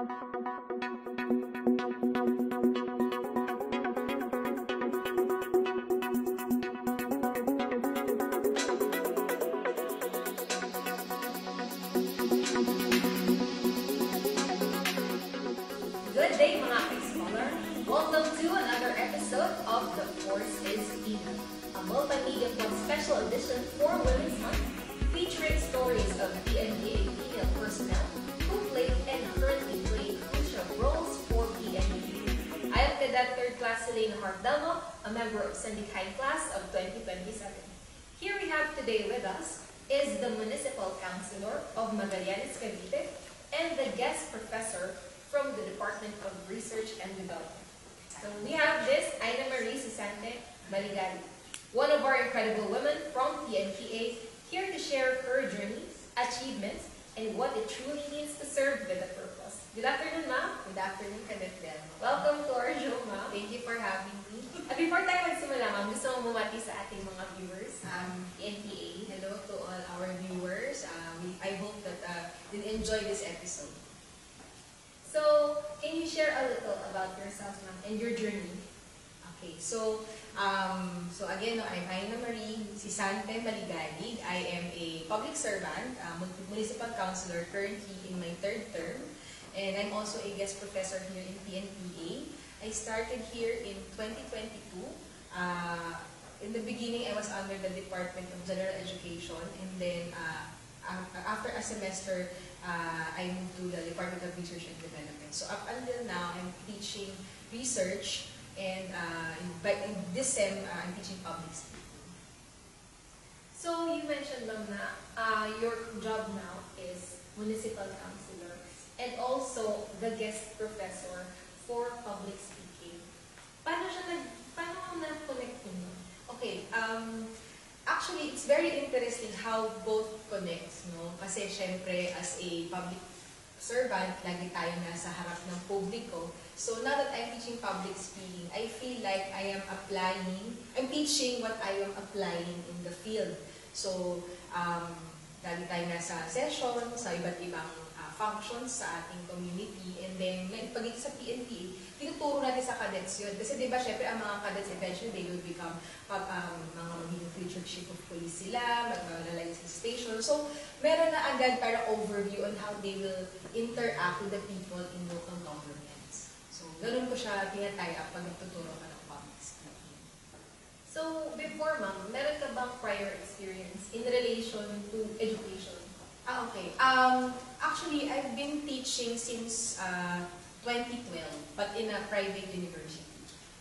Good day mga ka-explorer! Welcome to another episode of The Force is Even, a multimedia plus special edition for Women's Month, featuring stories of PNPA female personnel who played and currently play crucial roles for PNPA. I am Cadet 3rd Class Selena Mardelmo, a member of Syndicate Class of 2027. Here we have today with us is the Municipal Councilor of Magallanes, Cavite, and the guest professor from the Department of Research and Development. So we have this Aina Marie Sisante Maligali, one of our incredible women from PNPA, here to share her journeys, achievements, and what it truly means to serve with a purpose. Good afternoon, ma'am. Good afternoon, Cadet Bell. Welcome to our show, ma'am. Thank you for having me. At before tayo magsimula, ma'am, gusto mo bumati sa ating mga viewers, PNPA. Hello to all our viewers. I hope that you'll enjoy this episode. So, can you share a little about yourself, ma'am, and your journey? Okay, so again, I'm Aina Marie Sisante Maligalig. I am a public servant, municipal councilor, currently in my 3rd term, and I'm also a guest professor here in PNPA. I started here in 2022. In the beginning, I was under the Department of General Education, and then after a semester, I moved to the Department of Research and Development. So up until now, I'm teaching research, and in this sem, I'm teaching public speaking. So you mentioned, ma'am, na your job now is municipal councilor and also the guest professor for public speaking. Paano na-connect niyo? Okay, actually, it's very interesting how both connects, no? Kasi syempre, as a public servant, lagi tayo nasa harap ng publiko. So now that I'm teaching public speaking, I feel like I'm teaching what I am applying in the field. So, lagi tayo nasa session, sa iba't ibang functions sa ating community, and then pagdating sa PNPA, tinuturo natin sa cadets yun. Kasi diba, syempre, ang mga cadets eventually, they will become mga magiging future chief of police sila, maglalagay sa station. So, meron na agad para overview on how they will interact with the people in local governments. So, ganun ko siya tinatay up pag nagtuturo ka ng public speaking. So, before, ma'am, meron ka bang prior experience in relation to education? Okay. Actually, I've been teaching since 2012, but in a private university.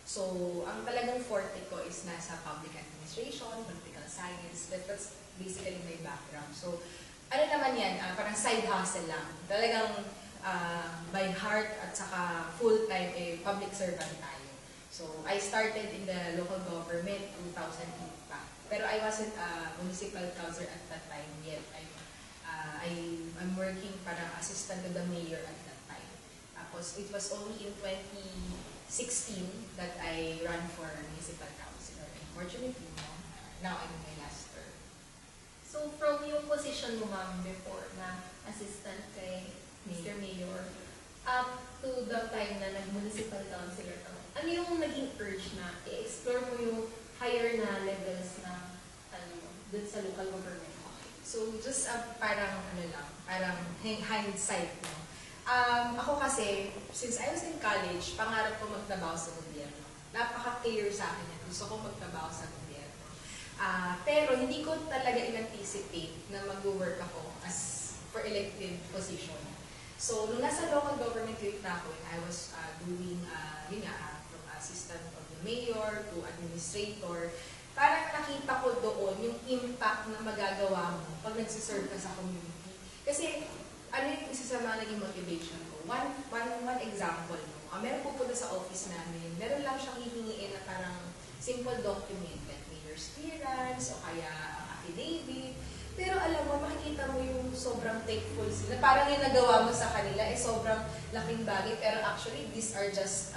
So, ang talagang forte ko is nasa public administration, political science. That's basically my background. So, ano naman yan, parang side hustle lang. Talagang by heart at saka full-time public servant tayo. So, I started in the local government 2008 pa. Pero I wasn't a municipal councilor at that time yet. I'm working parang assistant to the mayor at that time. Tapos, it was only in 2016 that I ran for municipal councilor. And fortunately, now I'm in my last term. So, from yung position mo, ma'am, before na assistant kay Mr. Mayor, up to the time na nag-municipal councilor ka, ano yung naging urge na i-explore mo yung higher na levels na dun sa local government? So, just parang hindsight, no? Ako kasi, since I was in college, pangarap ko magtrabaho sa gobyerno. Napaka-clear sa akin yan. Gusto ko magtrabaho sa gobyerno. Pero hindi ko talaga in-anticipate na mag-work ako for elected position. So, nung nasa local government unit na ako, I was doing, from assistant of the mayor to administrator. Parang nakita ko doon yung impact na magagawa mo pag nagsiserve ka sa community. Kasi, ano yung isa sa mga naging motivation ko? One example, no? Meron pupunta sa office namin, meron lang siyang hihingiin na parang simple document, like mayor's clearance, o kaya affidavit. Pero alam mo, makikita mo yung sobrang thankful sila. Parang yung nagawa mo sa kanila, sobrang laking bagay. Pero actually, these are just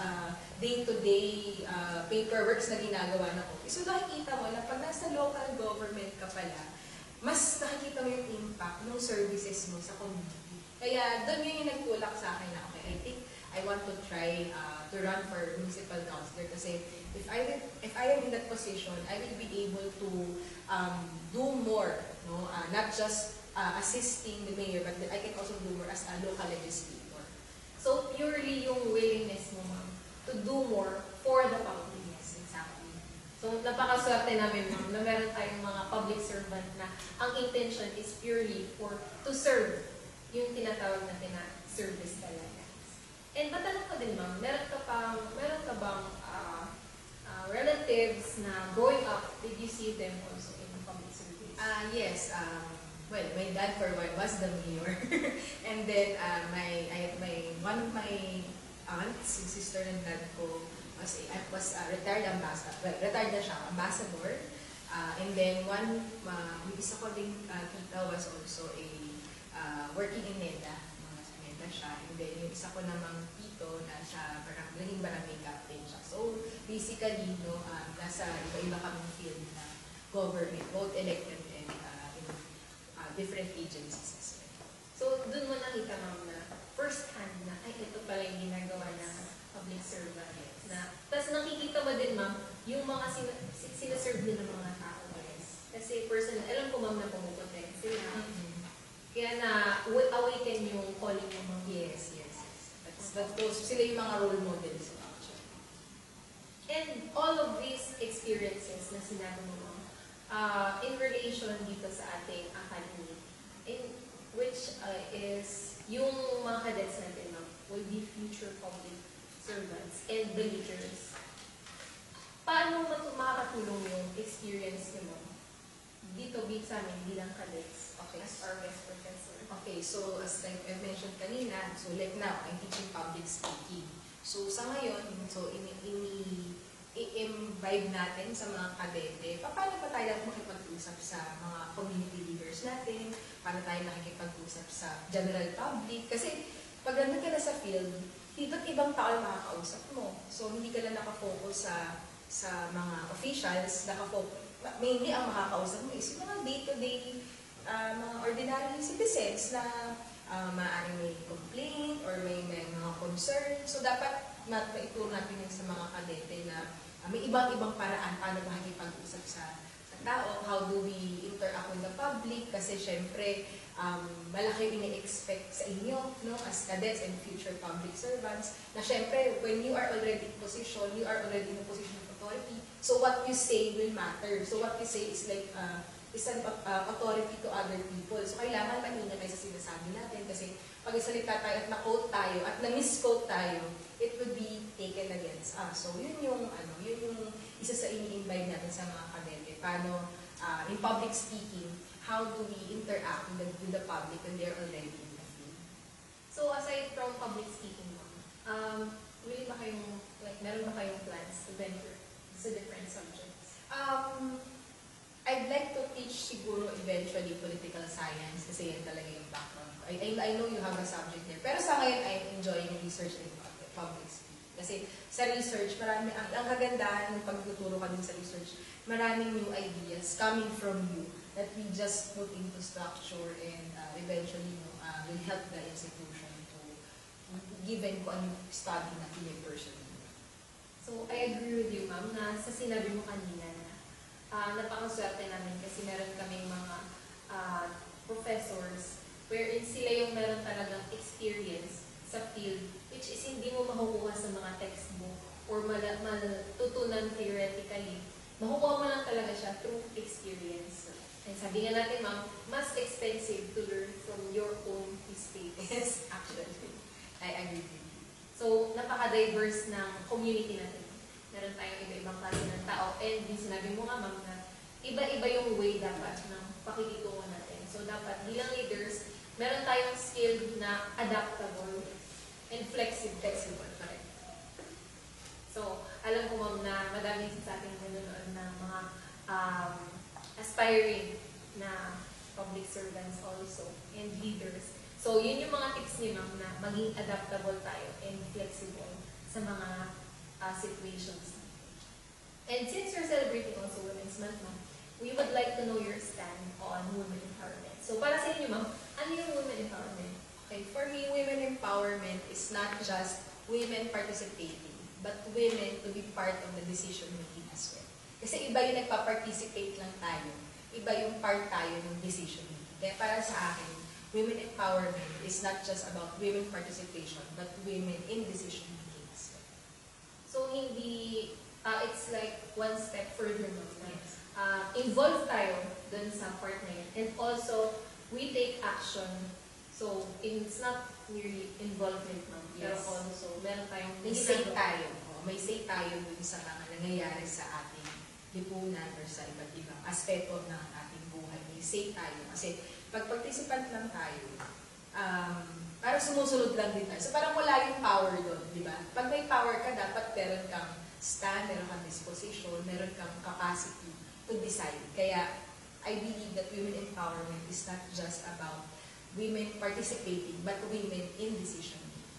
day-to-day paperworks na ginagawa ng office. So nakikita mo na pag nasa local government ka pala, mas nakikita mo yung impact ng services mo sa community. Kaya doon yun yung nagtulak sa akin na, okay, I try to run for municipal councilor kasi if I am in that position, I will be able to do more, no? Not just assisting the mayor, but I can also do more as a local legislator. So, purely yung willingness mo, ma'am, to do more for the public. Yes, exactly. So, napakaswerte namin, ma'am, na meron tayong mga public servant na ang intention is purely to serve yung tinatawag natin na service talaga. And matanong ko din, ma'am, meron ka bang relatives na growing up, did you see them also in public service? Yes. Well, my dad for one was the mayor, and then one of my aunts, yung sister ng dad ko, was retired ambassador. Well, retired na siya, ambassador. And then yung isa ko ding tita was also working in NEDA. Sa NEDA siya. And then yung isa ko namang tito na siya naging barangay captain siya. So basically, no, nasa iba-iba kaming field na government, both elected and different agencies as well. So, dun mo nakita, ma'am, na first hand na, ay, ito pala yung ginagawa ng public servant. Tapos nakikita mo din, ma'am, yung mga sinaserve din ng mga tao. Kasi personal, alam ko, ma'am, na pumupunta sila. Kaya na-awaken yung calling mo, ma'am. Yes. Those, sila yung mga role models. And all of these experiences na sinabi mo, ma'am, in relation dito sa ating academy, which is yung mga cadets natin, ma'am, will be future public servants and the leaders. Paano makakatulong yung experience niyo, ma'am, dito sa amin bilang cadets, Okay. as our guest professor? Okay, so as like I mentioned kanina, so like now, I'm teaching public speaking. So sa ngayon, so i-imbibe natin sa mga kadete, paano pa tayo makipag-usap sa mga community leaders natin, paano tayo makikipag-usap sa general public, kasi pag nandun ka na sa field, iba't ibang tao ang makakausap mo. So hindi ka lang nakafocus sa mga officials, mainly ang makakausap mo is yung mga day-to-day, mga ordinary citizens na maaaring may complaint or may mga concern. So dapat maituro natin yun sa mga kadete na may ibang paraan paano makikipag-usap sa tao, how do we interact with the public, kasi syempre malaki yung ini-expect sa inyo, no, as cadets and future public servants, na syempre when you are already in position, you are already in a position of authority, so what you say will matter. So what you say is like is an authority to other people. So kailangan maingat tayo sa sinasabi natin, kasi pag isalita tayo at na-quote tayo at na-misquote tayo, it would be taken against us. So yun yung isa sa ini-invite natin sa mga kadete. Paano in public speaking, how do we interact with the public when they're already in the field? So, aside from public speaking, ma'am, meron ba kayong plans to venture sa different subjects? I'd like to teach siguro eventually political science, kasi yan talaga yung background ko. I know you have a subject there. Pero sa ngayon, I'm enjoying research and public speaking. Kasi sa research, ang kagandahan ng pagtuturo ka din sa research, maraming new ideas coming from you that we just put into structure and eventually will help the institution to given ko anong study na personally. So, I agree with you, ma'am, na sa sinabi mo kanina na napakaswerte namin kasi meron kaming mga professors wherein sila yung meron talagang experience sa field, which is hindi mo makukuha sa mga textbook or matutunan theoretically. Makukuha mo lang talaga siya through experience. And sabi nga natin, ma'am, mas expensive to learn from your own mistakes. Yes, actually. I agree with you. So, napaka-diverse ng community natin. Meron tayong iba-ibang klase ng tao. And yung sinabi mo nga, ma'am, na iba-iba yung way dapat ng pakikitungo natin. So, dapat bilang leaders, meron tayong skill na adaptable and flexible. Correct. So, alam ko, ma'am, na madami sa ating nanonood na mga aspiring na public servants also and leaders. So, yun yung mga tips ni ma'am na maging adaptable tayo and flexible sa mga situations. And since you're celebrating also Women's Month, ma'am, we would like to know your stand on women empowerment. So, para sa inyo, ma'am, ano yung women empowerment? Okay, for me, women empowerment is not just women participating, but women to be part of the decision making as well. Kasi iba yung nagpa-participate lang tayo, iba yung part tayo ng decision making. Kaya para sa akin, women empowerment is not just about women participation, but women in decision making as well. So, hindi, it's like one step further mo. Yes. Involve tayo dun sa part na yun. And also, we take action. So, it's not merely involvement, ma'am. Pero Yes. also, meron tayong May say tayo. May say tayo dun sa mga nangyayari sa ating lipunan or sa iba't ibang aspeto ng ating buhay. May say tayo. Kasi pag participant lang tayo, parang sumusunod lang din tayo. So parang wala yung power doon, di ba? Pag may power ka, dapat meron kang stand, meron kang disposition, meron kang capacity to decide. Kaya, I believe that women empowerment is not just about women participating, but women in decision making.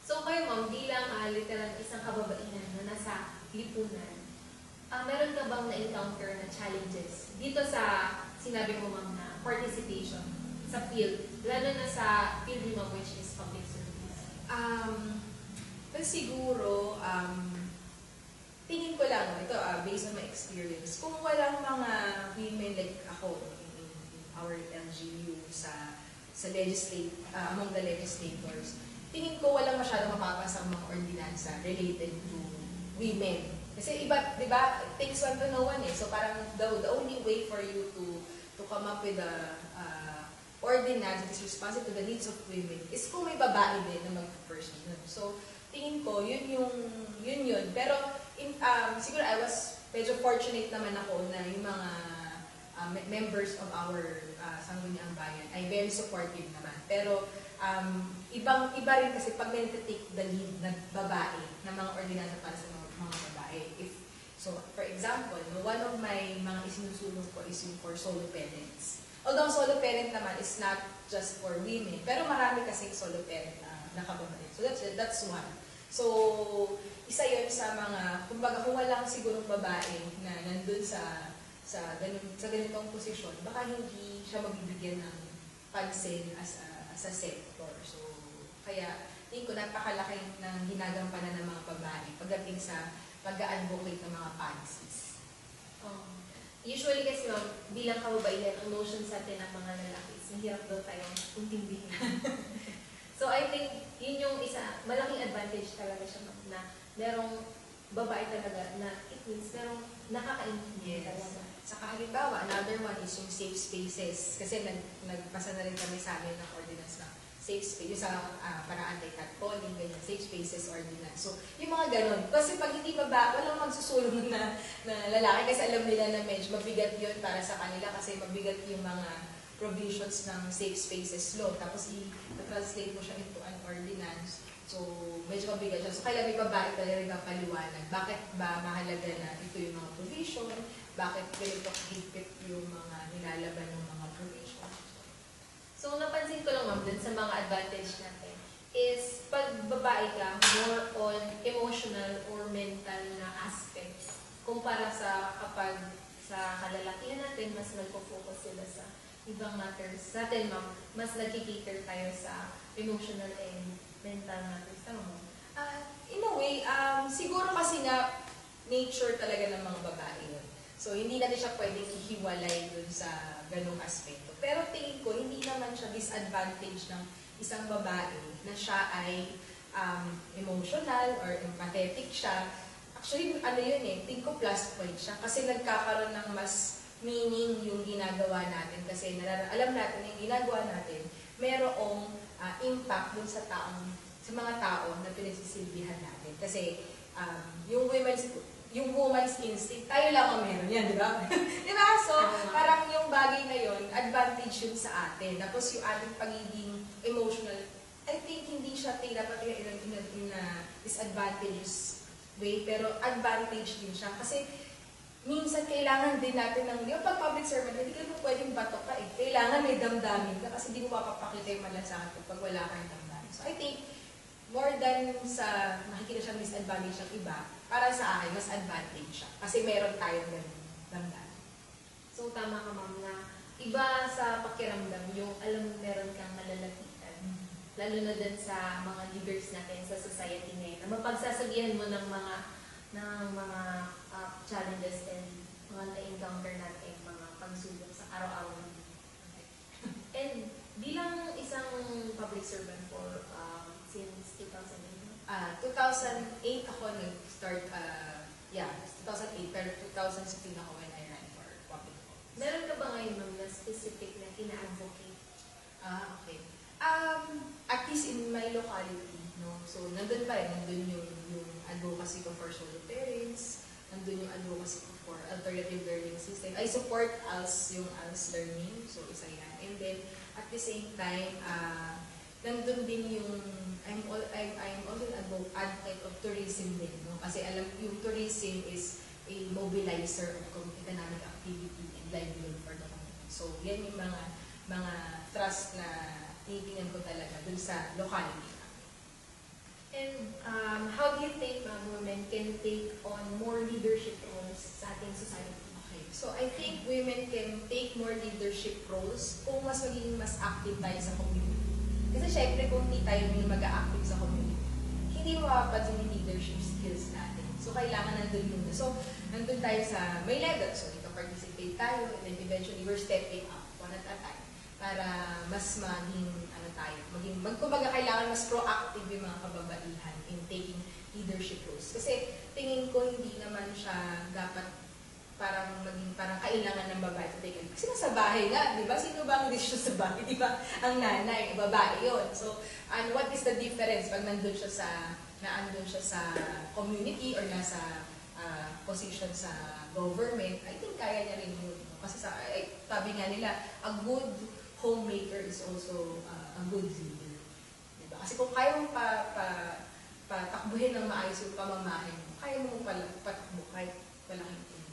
So, kayo, ma'am, bilang literal isang kababaihan na nasa lipunan, meron ka bang na-encounter na challenges dito sa, sinabi mo, ma'am, na participation sa field, lalo na sa field ni ma'am, which is public service? Well, siguro, tingin ko lang, ito, based on my experience, kung walang mga women like ako in our LGU among the legislators, tingin ko walang masyadong mapapasang mga ordinansa related to women. Kasi iba, di ba, it takes one to know one eh. So parang the only way for you to come up with a ordinance that is responsive to the needs of women is kung may babae din na mag-person. So tingin ko, yun. Pero siguro I was medyo fortunate naman ako na yung mga members of our Sangguniang Bayan ay very supportive naman. Pero iba rin kasi pag take the lead na babae na mga ordinansa para sa mga babae. So, for example, one of my mga isinusulong ko is yung for solo parents. Although solo parent naman is not just for women, pero marami kasing solo parent na kababae. So that's one. So, isa yun sa mga, kumbaga kung walang sigurong babae na nandun sa ganitong posisyon, baka hindi siya mabibigyan ng pansin as a sector. So, kaya tingin ko napakalaki ng ginagampanan ng mga babae pagdating sa pag-advocate ng mga policies. Usually kasi, ma'am, bilang kababaihan, ang notion sa atin ng mga lalaki is mahirap daw tayong intindihin. So, I think, yun yung isa, malaking advantage talaga siya na merong babae talaga na it means merong nakakaintindi talaga. Saka halimbawa, another one is yung safe spaces. Kasi nagpasa na rin kami sa amin ng ordinance na safe space, yung sa para anti-catcalling, ganyan, safe spaces ordinance. So, yung mga ganun. Kasi pag hindi walang magsusulong na lalaki kasi alam nila na medyo mabigat yun para sa kanila kasi mabigat yung mga provisions ng safe spaces law. Tapos i-translate mo siya into an ordinance. So, medyo mabigat siya. So, kailangan may babae talaga paliwanag. Bakit ba mahalaga na ito yung mga provision? Bakit ganito kahigpit yung mga nilalaban ng mga provision? So, napansin ko lang, ma'am, dun sa mga advantage natin is pag babae ka, more on emotional or mental na aspect kumpara sa kapag sa kalalakihan natin, mas nagpo-focus sila sa ibang matters. Sa atin, ma'am, mas nagkikater tayo sa emotional and mental matters. Tama mo? In a way, siguro kasi nga nature talaga ng mga babae yun. So, hindi natin siya pwedeng ihiwalay dun sa ganung aspeto. Pero tingin ko, hindi naman siya disadvantage ng isang babae na siya ay emotional or empathetic siya. Actually, ano yun eh, tingin ko plus point siya. Kasi nagkakaroon ng mas meaning yung ginagawa natin. Kasi alam natin yung ginagawa natin, merong impact dun sa mga tao na pinagsisilbihan natin. Kasi yung woman's instinct, tayo lang ang meron yan, di ba? Di ba? So, parang yung bagay na yun, advantage yun sa atin. Tapos yung ating pagiging emotional, I think hindi siya dapat in a disadvantageous way, pero advantage din siya. Kasi minsan kailangan din natin ng, yung pag public servant, hindi ka naman pwedeng batok ka eh. Kailangan may damdamin ka kasi hindi mo mapapakita yung malasakit pag wala kang damdamin. So, I think, more than sa nakikita siyang disadvantage ng iba, para sa akin, mas advantage siya. Kasi meron tayong damdamin. So, tama ka, ma'am, na iba sa pakiramdam yung alam mo meron kang malalapitan. lalo na dun sa mga leaders natin sa society ngayon, na mapagsasabihan mo ng mga challenges and mga na-encounter natin, mga pagsubok sa araw-araw. And bilang isang public servant for since 2008? 2008 ako nag-start, 2008, pero 2016 ako when I ran for public office. Meron ka ba ngayon, ma'am, na specific na ina-advocate? Okay. At least in my locality, no? So, nandun pa rin, nandun yung advocacy ko for solo parents, nandun yung advocacy ko for alternative learning system. I support yung ALS learning, so isa yan. And then, at the same time, nandun din yung, I'm also an advocate of tourism din, no? Kasi alam, yung tourism is a mobilizer of economic activity and livelihood for the community. So, yan yung mga trust na tinitingnan ko talaga dun sa locality. And how do you think women can take on more leadership roles sa ating society? Okay. So, I think women can take more leadership roles kung mas maging mas active tayo sa community. Kasi syempre, kung hindi tayo mag-a-active sa community, hindi mapapansin yung leadership skills natin. So, kailangan nandun yun. So, nandun tayo sa may level. So, ika-participate tayo, and then eventually, we're stepping up one at a time para mas maging, kumbaga kailangan mas proactive yung mga kababaihan in taking leadership roles. Kasi tingin ko hindi naman siya dapat parang kailangan ng babae to take it. Kasi nasa bahay nga, di ba? Sino ba ang decision sa bahay? Di ba? Ang nanay, babae yun. So, and what is the difference pag nandun siya sa community or nasa position sa government? I think kaya niya rin yun. Kasi sabi nga nila, a good homemaker is also a good leader. Diba? Kasi kung kaya mo patakbuhin ng maayos yung pamamahay mo, kaya mo patakbo kahit malaking team.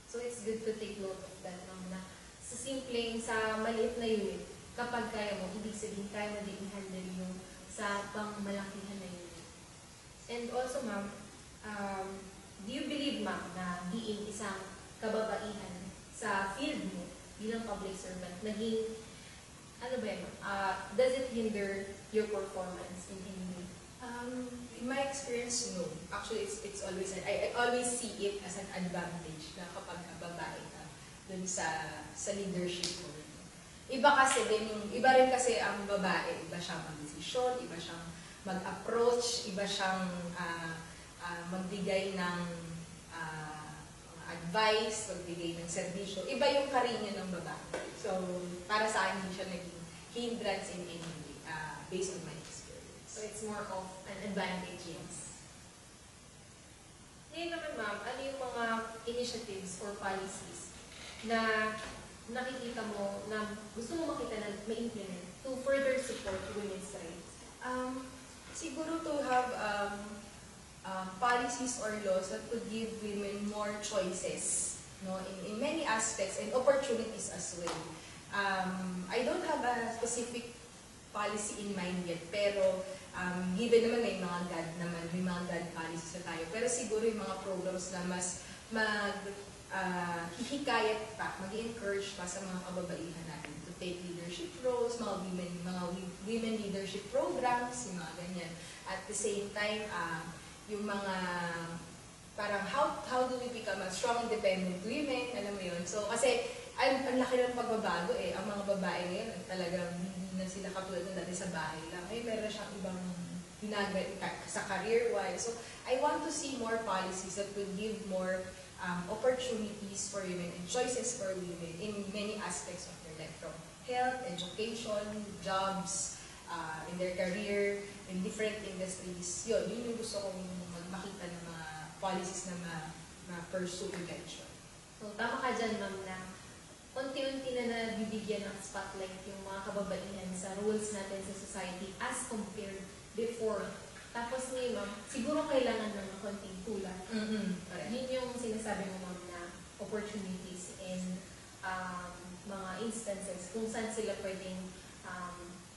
So it's good to take note of that, ma'am, na sa maliit na unit, kapag kaya mo, ibig sabihin kaya mo din i-handle yung sa pang-malakihan na unit. And also, ma'am, do you believe, ma'am, na being isang kababaihan sa field mo, bilang public servant, does it hinder your performance in any way? In my experience, no. Actually, it's always, I always see it as an advantage na kapag babae ka dun sa leadership role. Iba rin kasi ang babae, iba siyang mag-desisyon, iba siyang mag-approach, iba siyang magbigay ng advice, magbigay ng serbisyo. Iba yung karinya ng babae. So, para sa akin, hindi siya naging hindrance in any way, based on my experience. So, it's more of an advantage, yes. Ngayon naman, ma'am, ano yung mga initiatives or policies na nakikita mo na gusto mo makita na ma-implement to further support women's rights? Siguro to have policies or laws that could give women more choices, no, in many aspects and opportunities as well. I don't have a specific policy in mind yet, pero given naman may mga GAD policies na tayo. Pero siguro yung mga programs na mas hihikayat pa, mag-encourage pa sa mga kababaihan natin to take leadership roles, mga women leadership programs, yung mga ganyan. At the same time, yung mga parang how do we become a strong independent women, alam mo yun. So kasi ang laki ng pagbabago ang mga babae ngayon talagang hindi na sila katulad ng dati sa bahay lang. Meron siyang ibang ginagawa sa career-wise. So I want to see more policies that will give more opportunities for women and choices for women in many aspects of their life, from health, education, jobs, in their career, in different industries. Yun yung gusto kong makita ng mga policies na ma-pursue eventually. So, tama ka dyan, ma'am, na unti-unti na nabibigyan ng spotlight yung mga kababaihan sa roles natin sa society as compared before. Tapos ngayon, ma'am, siguro kailangan ng konting tulad. Yun yung sinasabi mo, ma'am, na opportunities and mga instances kung saan sila pwedeng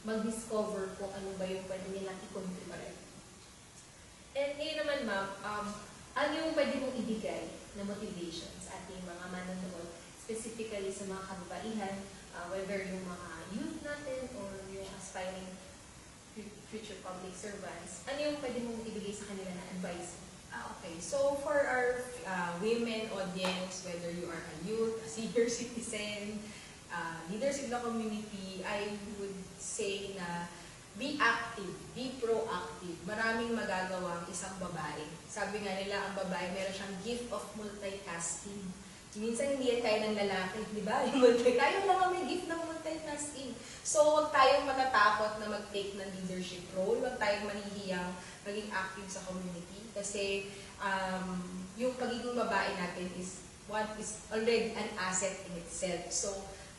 mag-discover kung ano ba yung pwede nilang i-contribute. And ngayon naman, ma'am, ano yung pwede mong ibigay na motivation sa ating mga manonood, specifically sa mga kababaihan, whether yung mga youth natin or yung aspiring future public servants, ano yung pwede mong ibigay sa kanila na advice? Okay. So, for our women audience, whether you are a youth, a senior citizen, leaders in the community, I would say na be active, be proactive. Maraming magagawa ang isang babae. Sabi nga nila, ang babae meron siyang gift of multitasking. Minsan hindi yan kaya ng lalaki, di ba? Tayo lang ang may gift ng multitasking. So, huwag tayong matatakot na mag-take ng leadership role. Huwag tayong manihiyang maging active sa community. Kasi yung pagiging babae natin is already an asset in itself. So,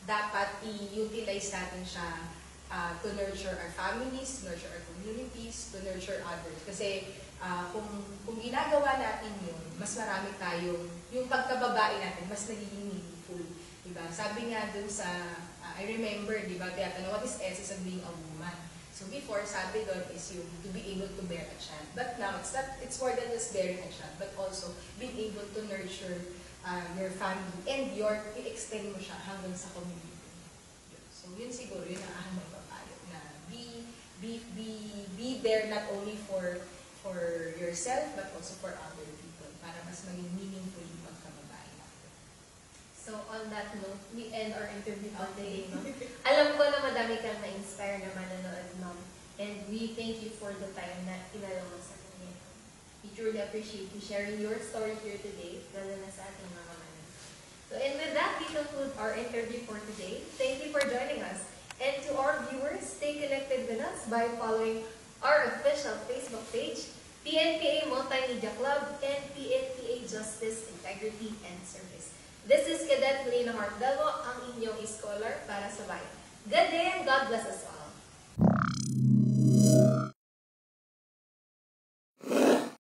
dapat i-utilize natin siya to nurture our families, to nurture our communities, to nurture others. Kasi kung ginagawa natin yun, mas marami tayong, yung pagkababae natin, mas nagiging meaningful. Diba? Sabi nga dun sa, I remember, diba, tinatanong, what is essence of being a woman? So before, sabi doon is yung to be able to bear a child. But now, it's more than just bearing a child, but also being able to nurture your family and i-extend mo siya hanggang sa community. So yun siguro yung naahan ng papayo na be there not only for yourself but also for other people para mas maging meaningful yung pagkababae natin. So on that note, we end our interview for today, ma'am. Alam ko na madami kang na-inspire na manonood, ma'am. And we thank you for the time na inalaw mo sa kanya. We truly appreciate you sharing your story here today, lalo na sa ating mga manonood. So and with that, we conclude our interview for today. Thank you for joining us. And to our viewers, stay connected with us by following our official Facebook page, PNPA Multimedia Club, and PNPA Justice, Integrity, and Service. This is Cadet Lena Hartdelmo, ang inyong scholar para sa bayan. Good day and God bless us all.